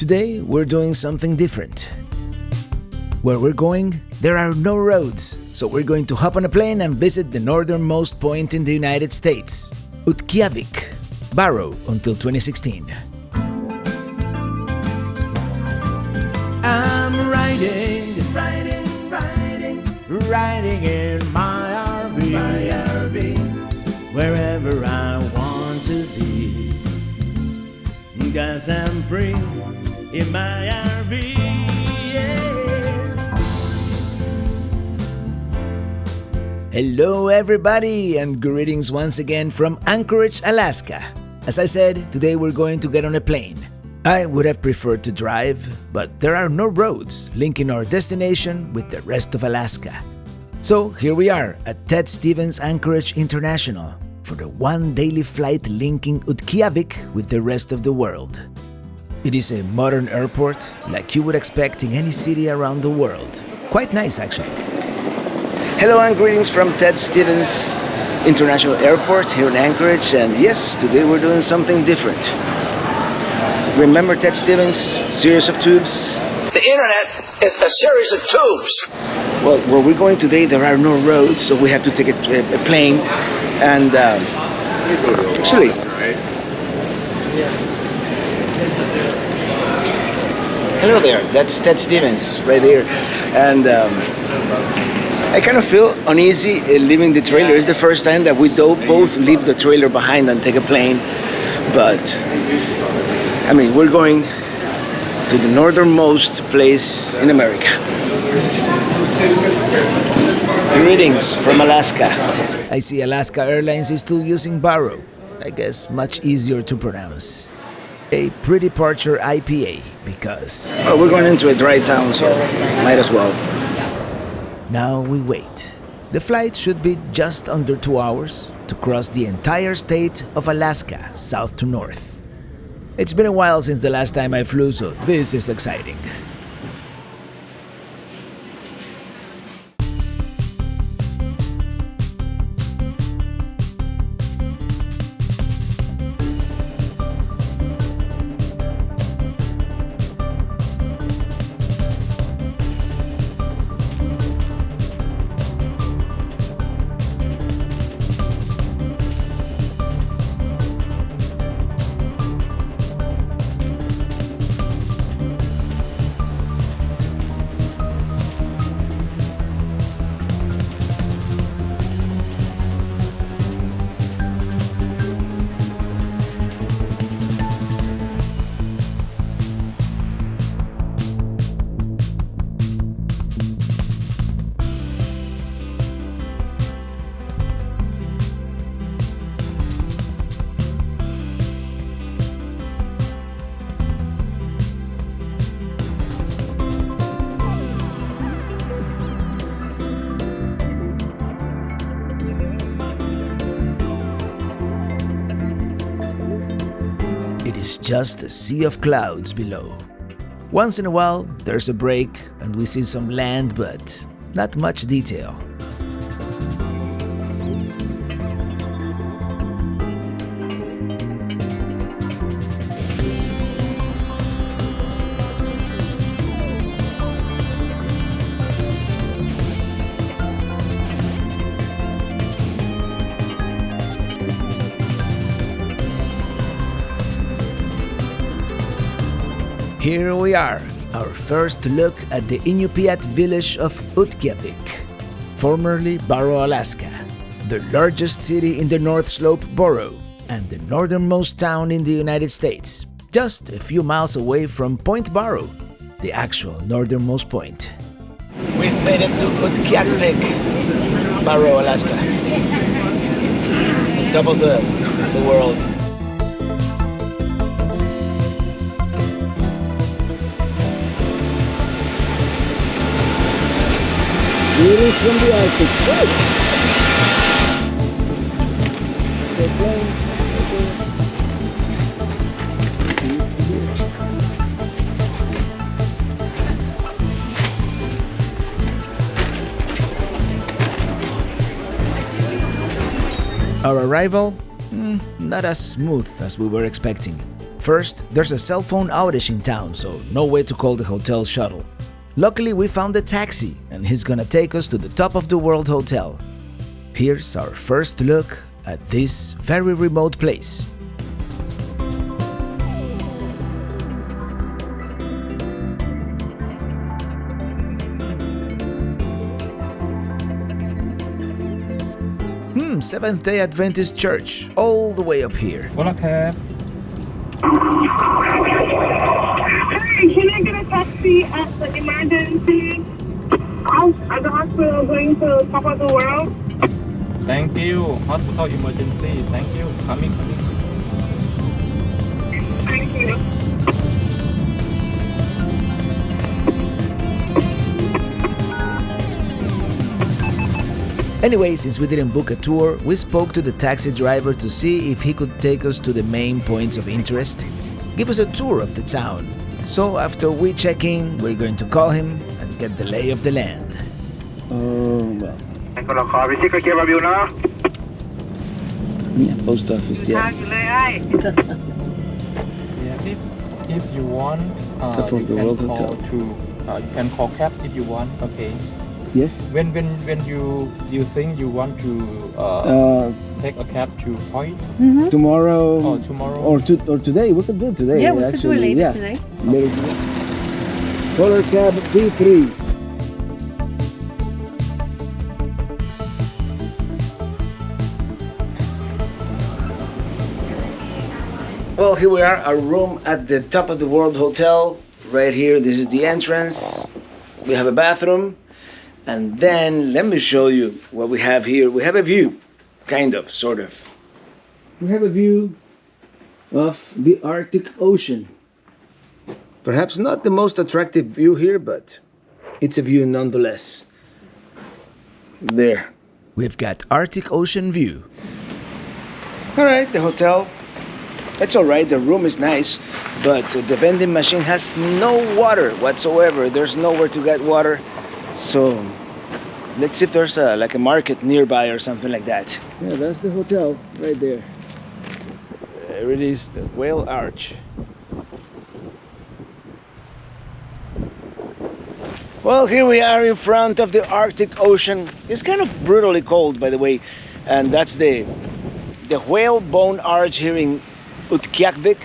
Today we're doing something different. Where we're going, there are no roads, so we're going to hop on a plane and visit the northernmost point in the United States, Utqiagvik, Barrow until 2016. I'm riding in my RV, wherever I want to be, 'cause I'm free in my RV. Hello everybody and greetings once again from Anchorage, Alaska. As I said, today we're going to get on a plane. I would have preferred to drive, but there are no roads linking our destination with the rest of Alaska. So here we are at Ted Stevens Anchorage International for the one daily flight linking Utqiagvik with the rest of the world. It is a modern airport like you would expect in any city around the world. Quite nice actually. Hello and greetings from Ted Stevens International Airport here in Anchorage, and yes, today we're doing something different. Remember Ted Stevens, series of tubes? The internet is a series of tubes. Well, where we're going today, there are no roads, so we have to take a plane, and actually, hello there, that's Ted Stevens right there, and I kind of feel uneasy leaving the trailer. It's the first time that we both leave the trailer behind and take a plane. But, I mean, we're going to the northernmost place in America. Greetings from Alaska. I see Alaska Airlines is still using Barrow. I guess much easier to pronounce. A pre-departure IPA because... well, we're going into a dry town, so might as well. Now we wait. The flight should be just under 2 hours to cross the entire state of Alaska, south to north. It's been a while since the last time I flew, so this is exciting. It is just a sea of clouds below. Once in a while, there's a break and we see some land, but not much detail. Here we are, our first look at the Inupiat village of Utqiagvik, formerly Barrow, Alaska, the largest city in the North Slope borough and the northernmost town in the United States, just a few miles away from Point Barrow, the actual northernmost point. We've made it to Utqiagvik, Barrow, Alaska, top of the world. Greetings from the Arctic. Whoa. It's a plane. Our arrival, not as smooth as we were expecting. First, there's a cell phone outage in town, so no way to call the hotel shuttle. Luckily, we found a taxi, and he's gonna take us to the top of the world hotel. Here's our first look at this very remote place. Seventh-day Adventist Church, all the way up here. Hola, cab. Hey, can I get a taxi at the emergency house at the hospital going to top of the world? Thank you. Hospital emergency. Thank you. Coming. Thank you. Anyway, since we didn't book a tour, we spoke to the taxi driver to see if he could take us to the main points of interest, give us a tour of the town. So after we check in, we're going to call him and get the lay of the land. Well. Yeah, post office, yeah. Yeah, if you want, Top of you the can world call hotel. you can call cab if you want. Okay. Yes. When you think you want to take a cab to point? Tomorrow. Oh, tomorrow. Or today. We could do it today. Yeah, we actually. could do it later Yeah. today. Later today. Color cab P3. Well, here we are, our room at the top of the world hotel. Right here, this is the entrance. We have a bathroom. And then, let me show you what we have here. We have a view, kind of, sort of. We have a view of the Arctic Ocean. Perhaps not the most attractive view here, but it's a view nonetheless. There. We've got Arctic Ocean view. All right, the hotel. It's all right, the room is nice, but the vending machine has no water whatsoever. There's nowhere to get water. So let's see if there's like a market nearby or something like that. Yeah, that's the hotel right there. There it is, the Whale Arch. Well, here we are in front of the Arctic Ocean. It's kind of brutally cold, by the way, and that's the Whalebone Arch here in Utqiagvik.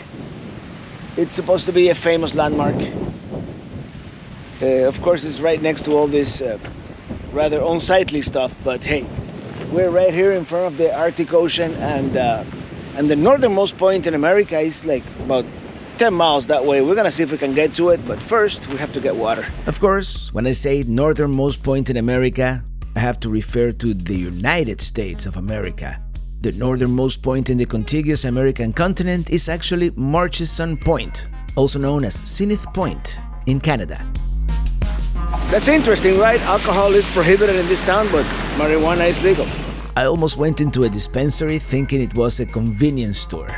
It's supposed to be a famous landmark. Of course, it's right next to all this rather unsightly stuff, but hey, we're right here in front of the Arctic Ocean, and the northernmost point in America is like about 10 miles that way. We're gonna see if we can get to it, but first we have to get water. Of course, when I say northernmost point in America, I have to refer to the United States of America. The northernmost point in the contiguous American continent is actually Murchison Point, also known as Zenith Point, in Canada. That's interesting, right? Alcohol is prohibited in this town, but marijuana is legal. I almost went into a dispensary thinking it was a convenience store.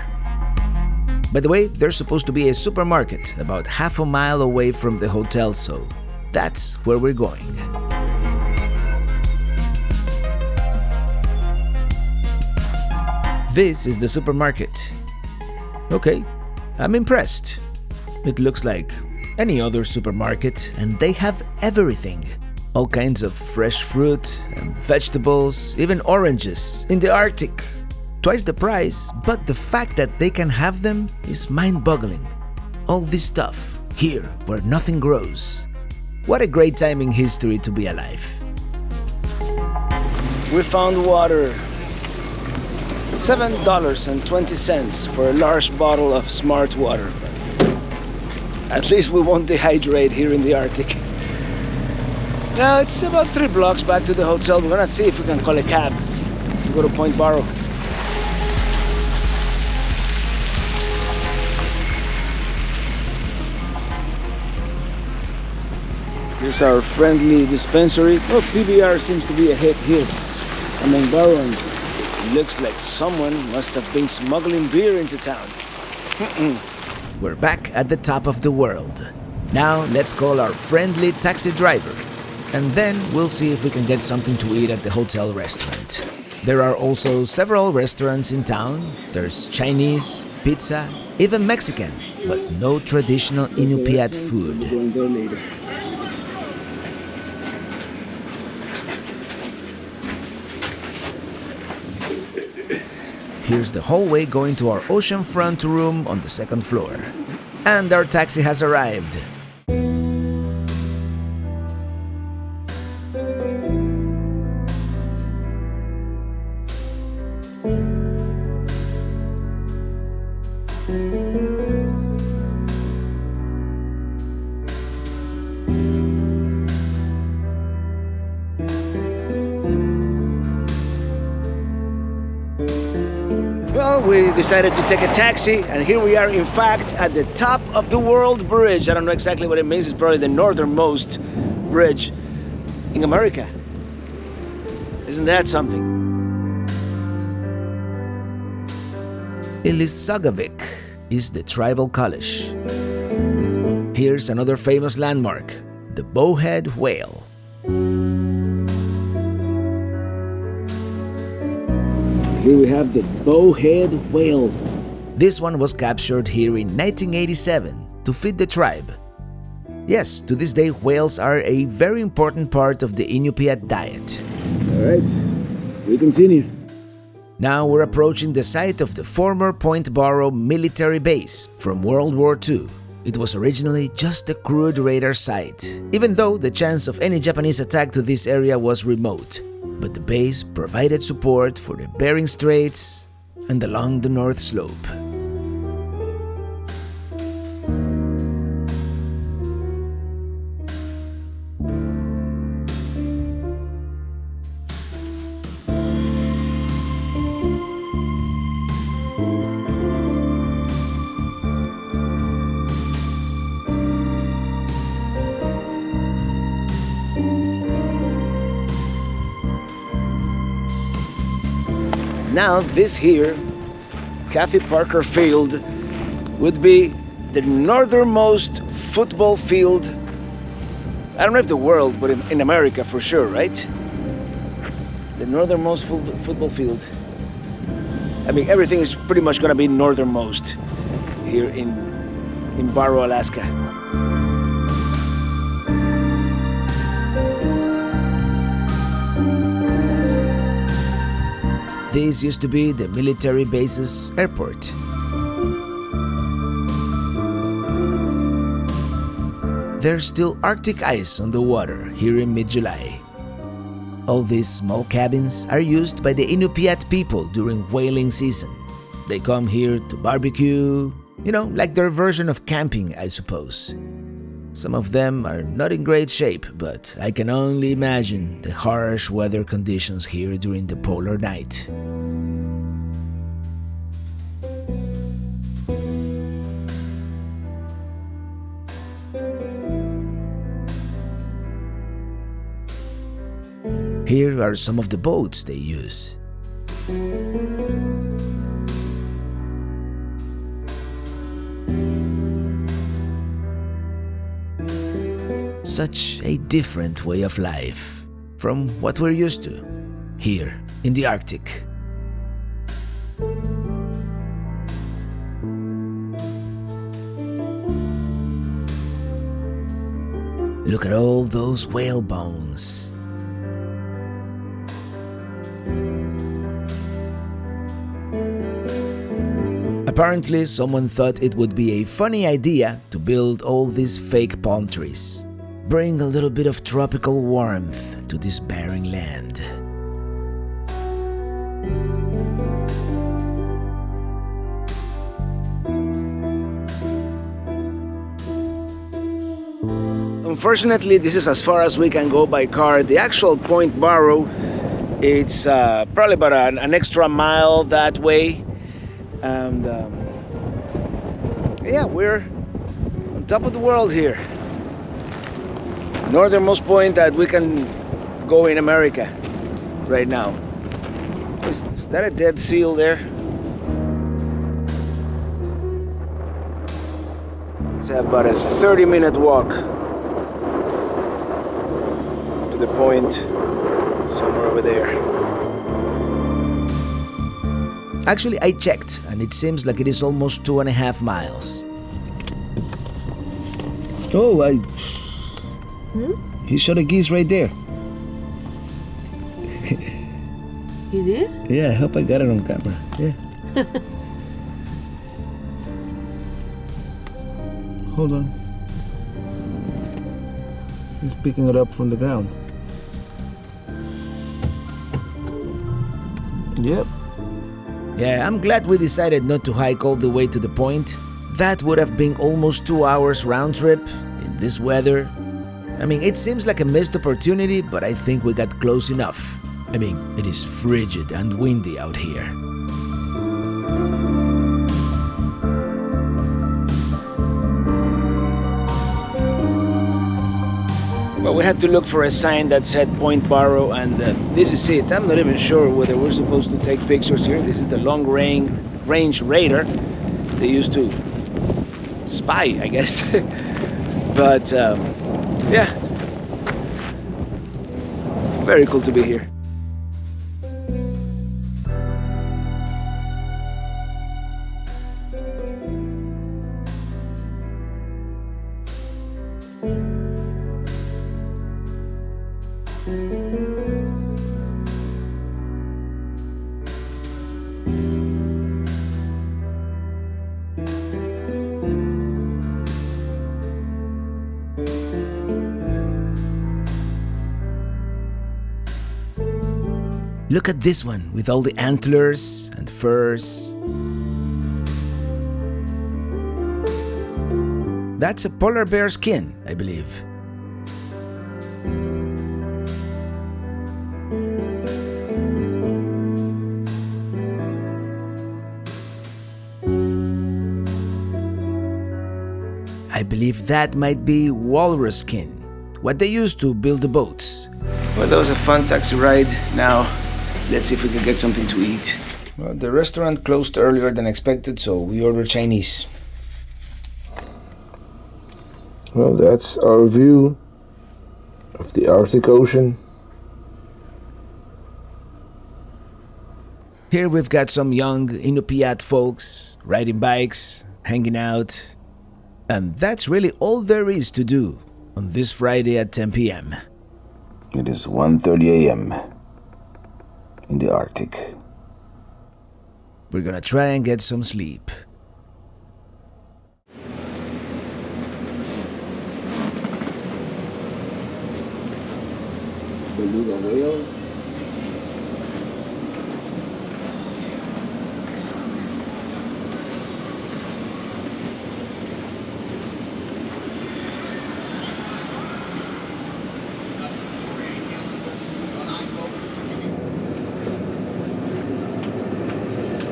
By the way, there's supposed to be a supermarket about half a mile away from the hotel, so that's where we're going. This is the supermarket. Okay, I'm impressed. It looks like any other supermarket, and they have everything. All kinds of fresh fruit and vegetables, even oranges in the Arctic. Twice the price, but the fact that they can have them is mind-boggling. All this stuff here where nothing grows. What a great time in history to be alive. We found water. $7.20 for a large bottle of smart water. At least we won't dehydrate here in the Arctic. Now it's about 3 blocks back to the hotel. We're gonna see if we can call a cab to go to Point Barrow. Here's our friendly dispensary. Oh, PBR seems to be a hit here among Barrowans. Looks like someone must have been smuggling beer into town. We're back at the top of the world. Now let's call our friendly taxi driver, and then we'll see if we can get something to eat at the hotel restaurant. There are also several restaurants in town. There's Chinese, pizza, even Mexican, but no traditional Inupiat food. Here's the hallway going to our oceanfront room on the second floor. And our taxi has arrived. Well, we decided to take a taxi, and here we are, in fact, at the top of the world bridge. I don't know exactly what it means. It's probably the northernmost bridge in America. Isn't that something? Utqiagvik is the tribal college. Here's another famous landmark, the bowhead whale. Here we have the bowhead whale. This one was captured here in 1987 to feed the tribe. Yes, to this day whales are a very important part of the Inupiat diet. Alright, we continue. Now we're approaching the site of the former Point Barrow military base from World War II. It was originally just a crude radar site, even though the chance of any Japanese attack to this area was remote. But the base provided support for the Bering Straits and along the North Slope. Now this here, Kathy Parker Field, would be the northernmost football field, I don't know if the world, but in America for sure, right? The northernmost football field. I mean, everything is pretty much gonna be northernmost here in Barrow, Alaska. This used to be the military base's airport. There's still Arctic ice on the water here in mid-July. All these small cabins are used by the Inupiat people during whaling season. They come here to barbecue, you know, like their version of camping, I suppose. Some of them are not in great shape, but I can only imagine the harsh weather conditions here during the polar night. Here are some of the boats they use. Such a different way of life from what we're used to here in the Arctic. Look at all those whale bones. Apparently, someone thought it would be a funny idea to build all these fake palm trees. Bring a little bit of tropical warmth to this barren land. Unfortunately, this is as far as we can go by car. The actual Point Barrow, it's probably about an extra mile that way. And yeah, we're on top of the world here. Northernmost point that we can go in America right now. Is that a dead seal there? It's about a 30-minute walk to the point somewhere over there. Actually, I checked, and it seems like it is almost 2.5 miles. Oh, he shot a geese right there. You did? Yeah, I hope I got it on camera. Yeah. Hold on. He's picking it up from the ground. Yep. Yeah, I'm glad we decided not to hike all the way to the point. That would have been almost 2 hours round trip in this weather. I mean, it seems like a missed opportunity, but I think we got close enough. I mean, it is frigid and windy out here. Well, we had to look for a sign that said Point Barrow, and this is it. I'm not even sure whether we're supposed to take pictures here. This is the long-range radar. They used to spy, I guess. But, yeah. Very cool to be here. Look at this one with all the antlers and furs. That's a polar bear skin, I believe. I believe that might be walrus skin, what they use to build the boats. Well, that was a fun taxi ride. Now, let's see if we can get something to eat. Well, the restaurant closed earlier than expected, so we ordered Chinese. Well, that's our view of the Arctic Ocean. Here we've got some young Inupiat folks riding bikes, hanging out. And that's really all there is to do on this Friday at 10 p.m. It is 1:30 a.m. in the Arctic. We're gonna try and get some sleep. Beluga whale.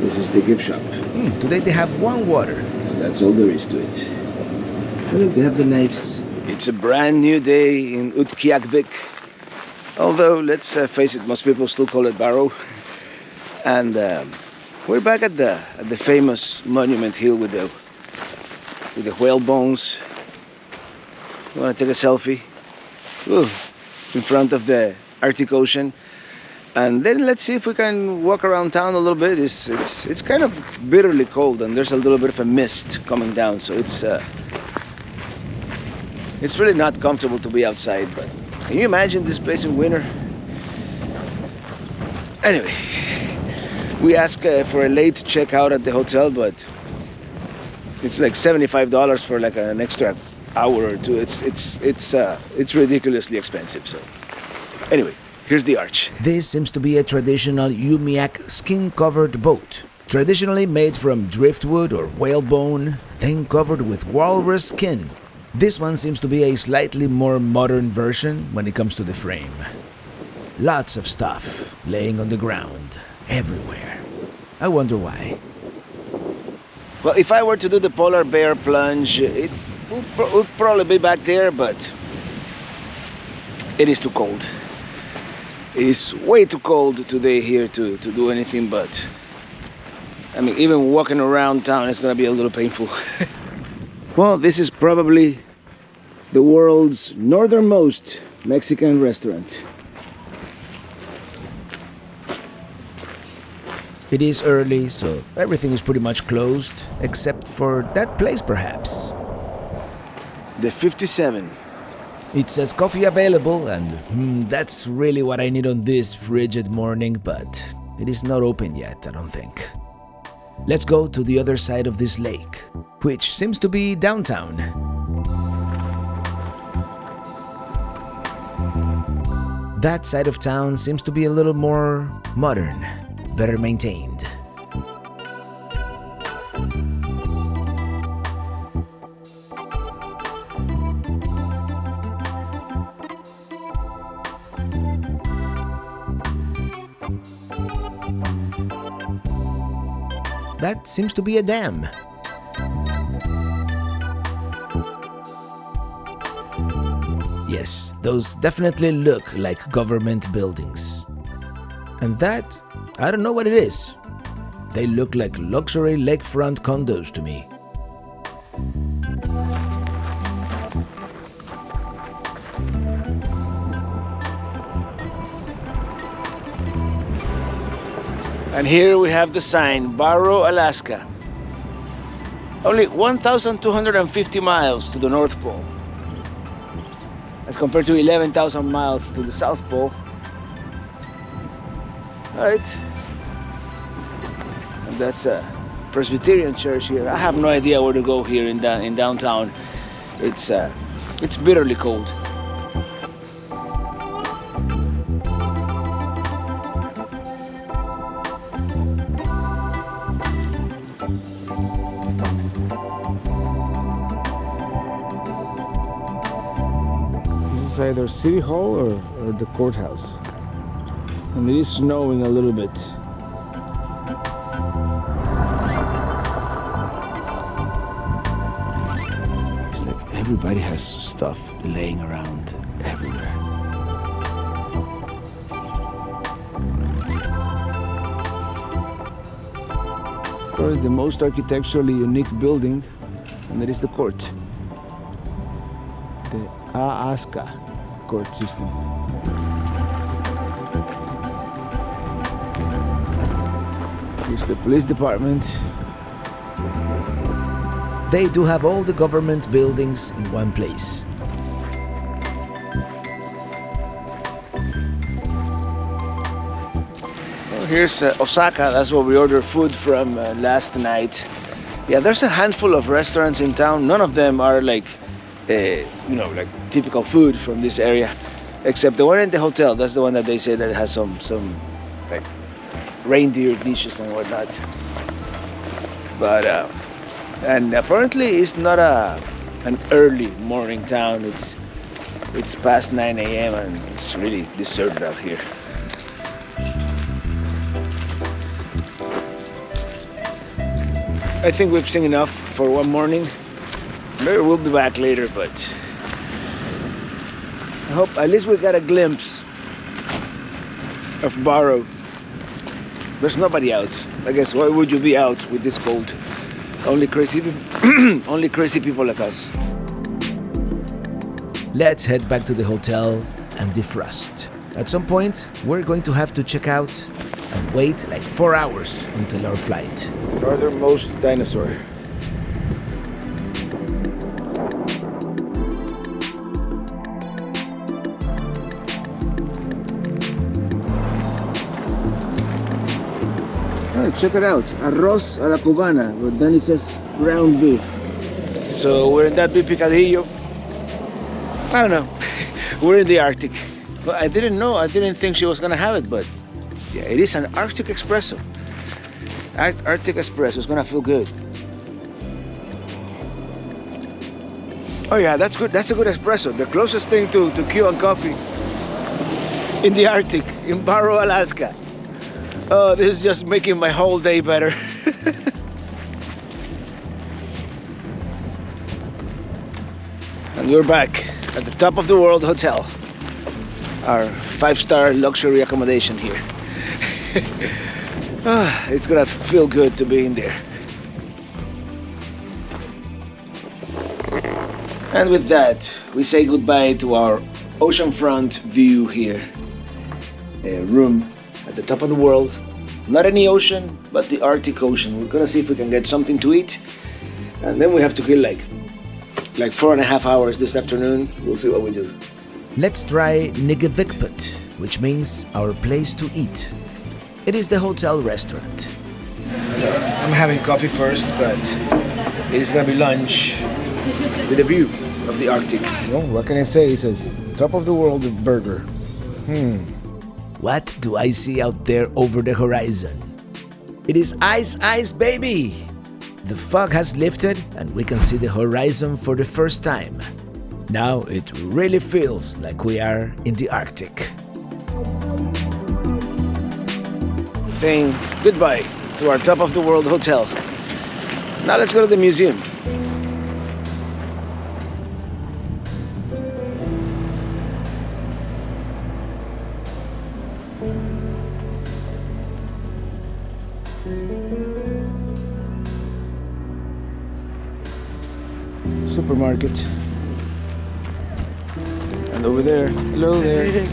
This is the gift shop. Today they have warm water. That's all there is to it. Look, they have the knives. It's a brand new day in Utqiagvik. Although, let's face it, most people still call it Barrow. And we're back at the famous monument hill with the whale bones. You want to take a selfie? Ooh, in front of the Arctic Ocean. And then let's see if we can walk around town a little bit. It's kind of bitterly cold, and there's a little bit of a mist coming down, so it's really not comfortable to be outside. But can you imagine this place in winter? Anyway, we asked for a late checkout at the hotel, but it's like $75 for like an extra hour or two. It's ridiculously expensive. So anyway. Here's the arch. This seems to be a traditional Umiak skin-covered boat, traditionally made from driftwood or whalebone, then covered with walrus skin. This one seems to be a slightly more modern version when it comes to the frame. Lots of stuff laying on the ground, everywhere. I wonder why. Well, if I were to do the polar bear plunge, it would probably be back there, but it is too cold. It is way too cold today here to do anything, but I mean, even walking around town is gonna be a little painful. Well, this is probably the world's northernmost Mexican restaurant. It is early, so everything is pretty much closed, except for that place perhaps. The 57. It says coffee available, and that's really what I need on this frigid morning, but it is not open yet, I don't think. Let's go to the other side of this lake, which seems to be downtown. That side of town seems to be a little more modern, better maintained. That seems to be a dam. Yes, those definitely look like government buildings. And that, I don't know what it is. They look like luxury lakefront condos to me. And here we have the sign, Barrow, Alaska. Only 1,250 miles to the North Pole, as compared to 11,000 miles to the South Pole. Right? And that's a Presbyterian church here. I have no idea where to go here in downtown. It's bitterly cold. Either City Hall or the courthouse, and it is snowing a little bit. It's like everybody has stuff laying around everywhere. Probably the most architecturally unique building, and that is the court, the Alaska court system. Here's the police department. They do have all the government buildings in one place. Well, here's Osaka. That's where we ordered food from last night. Yeah, there's a handful of restaurants in town. None of them are like like typical food from this area, except the one in the hotel. That's the one that they say that has some like reindeer dishes and whatnot. But and apparently it's not an early morning town. It's past 9 a.m. and it's really deserted out here. I think we've seen enough for one morning. Maybe we'll be back later, but I hope at least we got a glimpse of Barrow. There's nobody out. I guess why would you be out with this cold? Only crazy people like us. Let's head back to the hotel and defrost. At some point, we're going to have to check out and wait like 4 hours until our flight. Northernmost dinosaur. Check it out, arroz a la cubana, but then it says ground beef. So we're in that big picadillo. I don't know. We're in the Arctic. Well, I didn't think she was gonna have it, but yeah, it is an Arctic espresso. Arctic espresso is gonna feel good. Oh yeah, that's good. That's a good espresso. The closest thing to Cuban coffee in the Arctic, in Barrow, Alaska. Oh, this is just making my whole day better. And we're back at the top of the world hotel. Our 5-star luxury accommodation here. It's gonna feel good to be in there. And with that, we say goodbye to our oceanfront view here. A room at the top of the world, Not any ocean, but the Arctic Ocean. We're gonna see if we can get something to eat, and then we have to kill like 4.5 hours this afternoon. We'll see what we do. Let's try Utqiagvik, which means our place to eat. It is the hotel restaurant. I'm having coffee first, but it's gonna be lunch with a view of the Arctic. Well, what can I say? It's a top of the world burger. What do I see out there over the horizon? It is ice, ice, baby! The fog has lifted and we can see the horizon for the first time. Now it really feels like we are in the Arctic. Saying goodbye to our top of the world hotel. Now let's go to the museum. Supermarket. And over there, hello there, is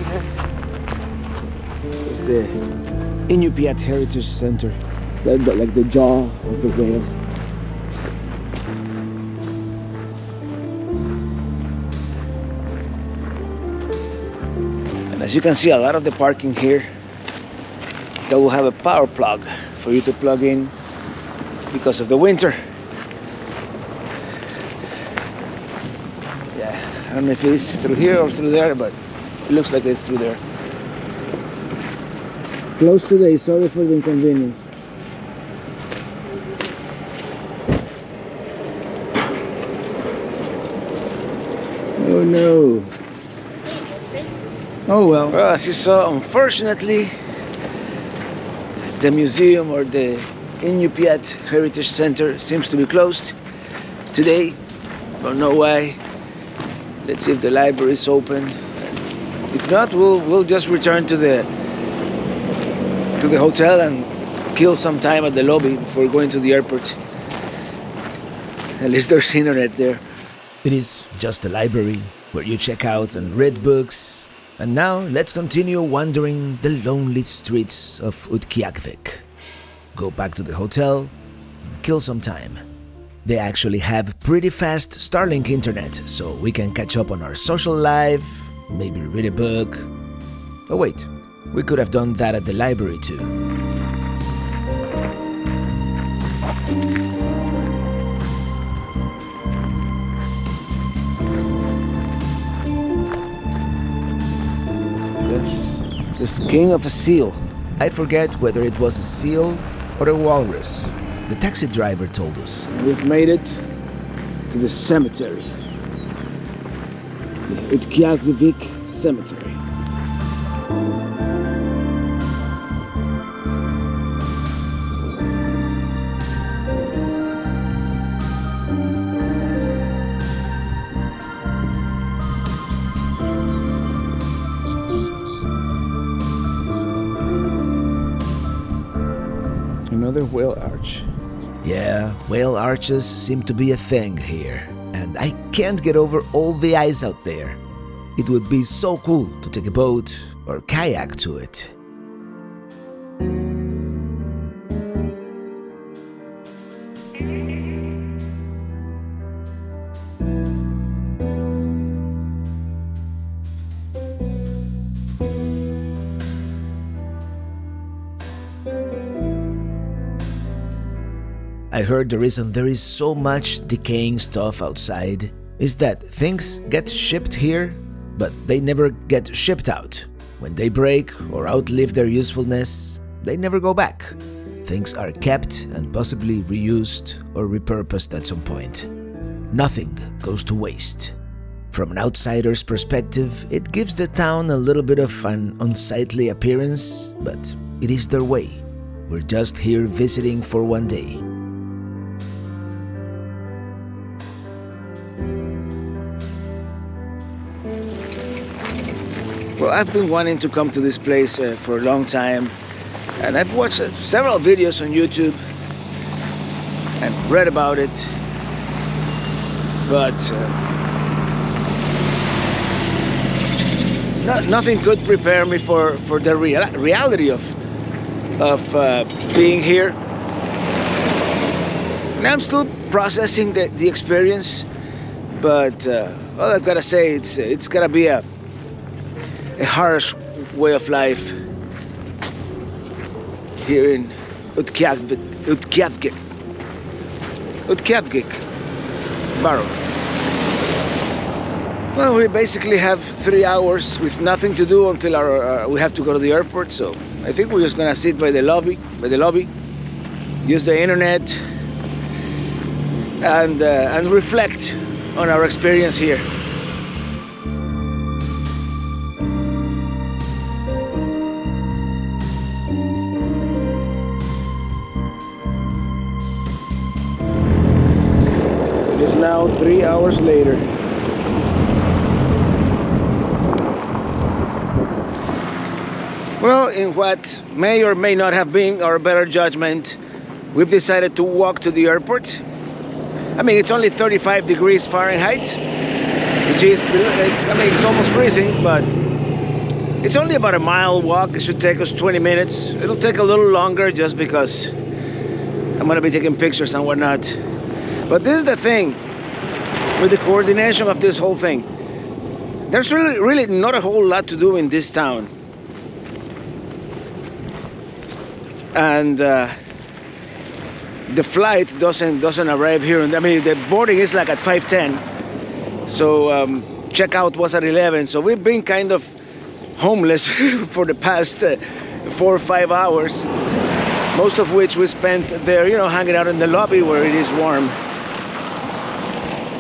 the Inupiat Heritage Center. Is that like the jaw of the whale? And as you can see, a lot of the parking here, that will have a power plug for you to plug in because of the winter. I don't know if it's through here or through there, but it looks like it's through there. Closed today, sorry for the inconvenience. Oh no. Oh well. Well, as you saw, unfortunately, the museum or the Inupiat Heritage Center seems to be closed today. Don't know why. Let's see if the library is open. If not, we'll just return to the hotel and kill some time at the lobby before going to the airport. At least there's internet there. It is just a library where you check out and read books. And now let's continue wandering the lonely streets of Utqiagvik. Go back to the hotel and kill some time. They actually have pretty fast Starlink internet, so we can catch up on our social life, maybe read a book. Oh wait, we could have done that at the library too. That's the skin of a seal. I forget whether it was a seal or a walrus. The taxi driver told us. We've made it to the cemetery. The Utqiagvik Cemetery. Another whale arch. Yeah, whale arches seem to be a thing here, and I can't get over all the ice out there. It would be so cool to take a boat or kayak to it. I heard the reason there is so much decaying stuff outside is that things get shipped here, but they never get shipped out. When they break or outlive their usefulness, they never go back. Things are kept and possibly reused or repurposed at some point. Nothing goes to waste. From an outsider's perspective, it gives the town a little bit of an unsightly appearance, but it is their way. We're just here visiting for one day. Well, I've been wanting to come to this place for a long time, and I've watched several videos on YouTube and read about it, but nothing could prepare me for the reality of of being here. And I'm still processing the experience, but all I've got to say, it's gonna be a harsh way of life here in Utqiagvik, Barrow. Well, we basically have 3 hours with nothing to do until we have to go to the airport. So I think we're just gonna sit by the lobby, use the internet, and reflect on our experience here. It is now 3 hours later. Well, in what may or may not have been our better judgment, we've decided to walk to the airport. I mean, it's only 35 degrees Fahrenheit, which is, I mean, it's almost freezing, but it's only about a mile walk. It should take us 20 minutes. It'll take a little longer just because I'm gonna be taking pictures and whatnot. But this is the thing with the coordination of this whole thing. There's really not a whole lot to do in this town. And the flight doesn't arrive here. I mean, the boarding is like at 5:10. So checkout was at 11. So we've been kind of homeless for the past 4 or 5 hours. Most of which we spent there, you know, hanging out in the lobby where it is warm.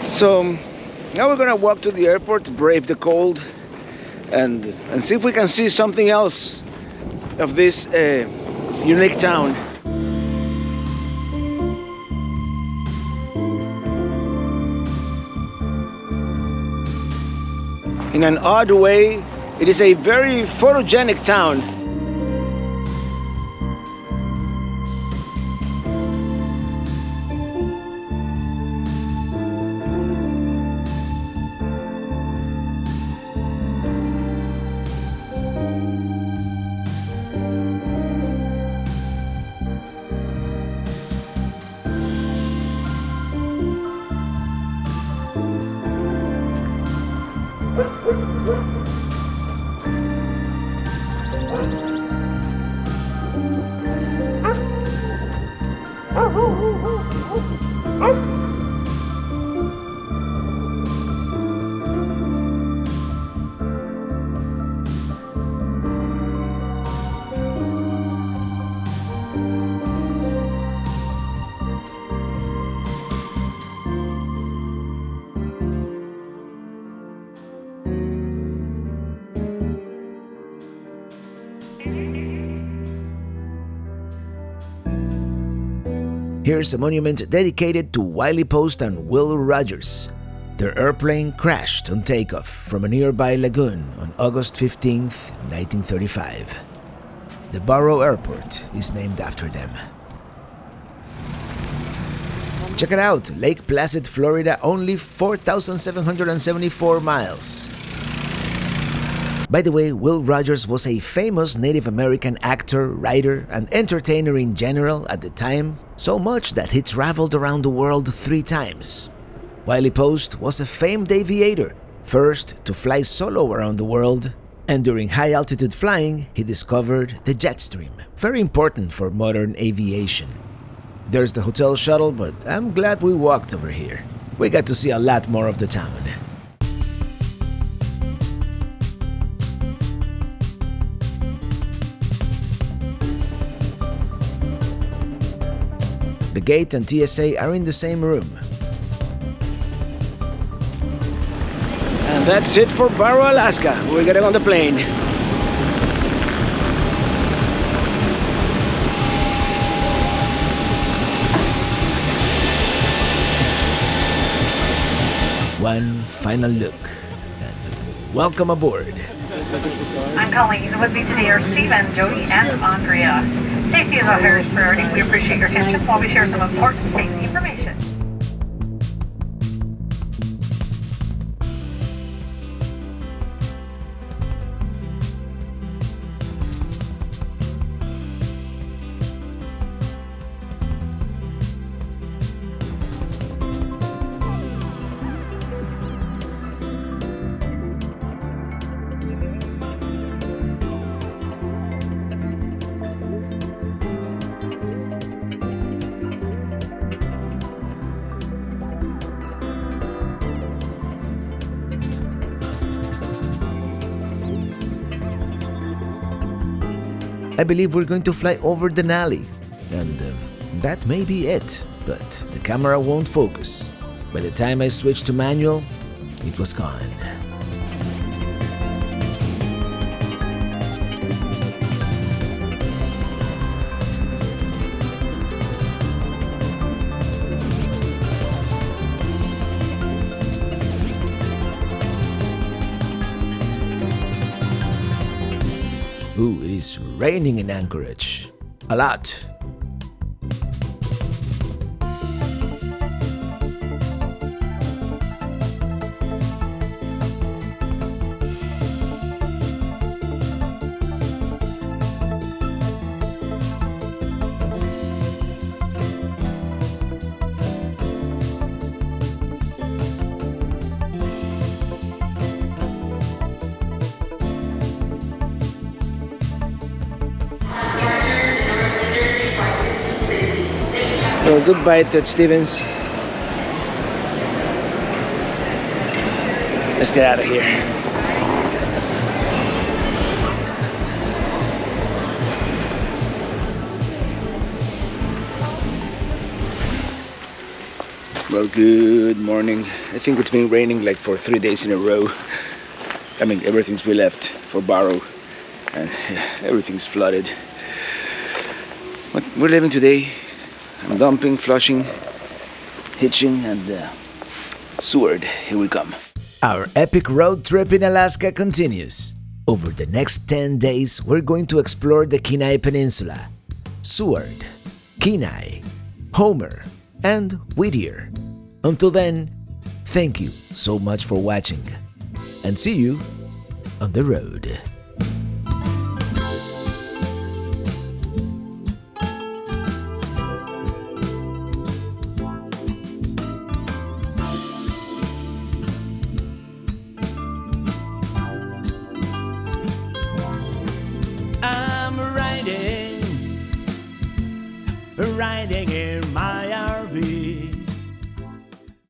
So now we're gonna walk to the airport, brave the cold, and see if we can see something else of this unique town. In an odd way, it is a very photogenic town. Here's a monument dedicated to Wiley Post and Will Rogers. Their airplane crashed on takeoff from a nearby lagoon on August 15, 1935. The Barrow Airport is named after them. Check it out, Lake Placid, Florida, only 4,774 miles. By the way, Will Rogers was a famous Native American actor, writer, and entertainer in general at the time, so much that he traveled around the world 3 times. Wiley Post was a famed aviator, first to fly solo around the world, and during high-altitude flying, he discovered the jet stream, very important for modern aviation. There's the hotel shuttle, but I'm glad we walked over here. We got to see a lot more of the town. The gate and TSA are in the same room. And that's it for Barrow, Alaska. We're getting on the plane. One final look, and welcome aboard. I'm calling. With me today are Stephen, Jody, and Andrea. Safety is our highest priority. We appreciate your attention while we share some important safety information. I believe we're going to fly over Denali, and that may be it, but the camera won't focus. By the time I switched to manual, it was gone. Ooh, it is raining in Anchorage. A lot. Well, good bite at Stevens. Let's get out of here. Well, good morning. I think it's been raining like for 3 days in a row. I mean, ever since we left for Barrow, and everything's flooded. But we're leaving today. I'm dumping, flushing, hitching, and Seward, here we come. Our epic road trip in Alaska continues. Over the next 10 days, we're going to explore the Kenai Peninsula, Seward, Kenai, Homer, and Whittier. Until then, thank you so much for watching, and see you on the road.